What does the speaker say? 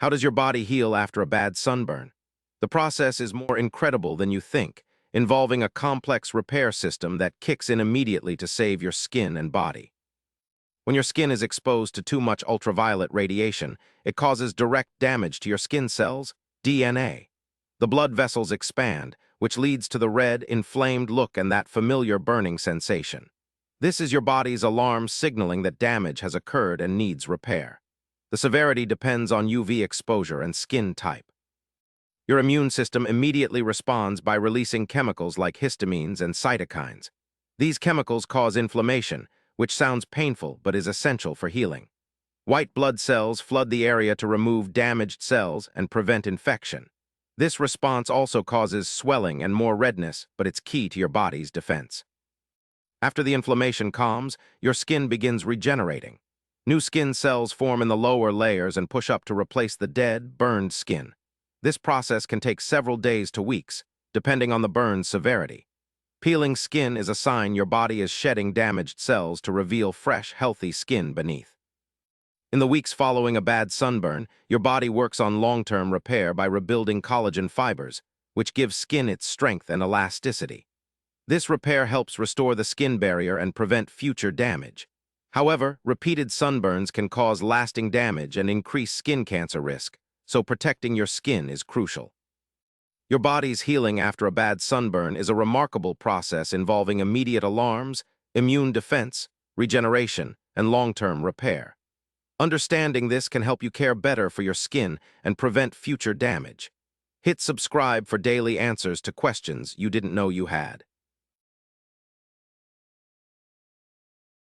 How does your body heal after a bad sunburn? The process is more incredible than you think, involving a complex repair system that kicks in immediately to save your skin and body. When your skin is exposed to too much ultraviolet radiation, it causes direct damage to your skin cells, DNA. The blood vessels expand, which leads to the red, inflamed look and that familiar burning sensation. This is your body's alarm signaling that damage has occurred and needs repair. The severity depends on UV exposure and skin type. Your immune system immediately responds by releasing chemicals like histamines and cytokines. These chemicals cause inflammation, which sounds painful but is essential for healing. White blood cells flood the area to remove damaged cells and prevent infection. This response also causes swelling and more redness, but it's key to your body's defense. After the inflammation calms, your skin begins regenerating. New skin cells form in the lower layers and push up to replace the dead, burned skin. This process can take several days to weeks, depending on the burn's severity. Peeling skin is a sign your body is shedding damaged cells to reveal fresh, healthy skin beneath. In the weeks following a bad sunburn, your body works on long-term repair by rebuilding collagen fibers, which give skin its strength and elasticity. This repair helps restore the skin barrier and prevent future damage. However, repeated sunburns can cause lasting damage and increase skin cancer risk, so protecting your skin is crucial. Your body's healing after a bad sunburn is a remarkable process involving immediate alarms, immune defense, regeneration, and long-term repair. Understanding this can help you care better for your skin and prevent future damage. Hit subscribe for daily answers to questions you didn't know you had.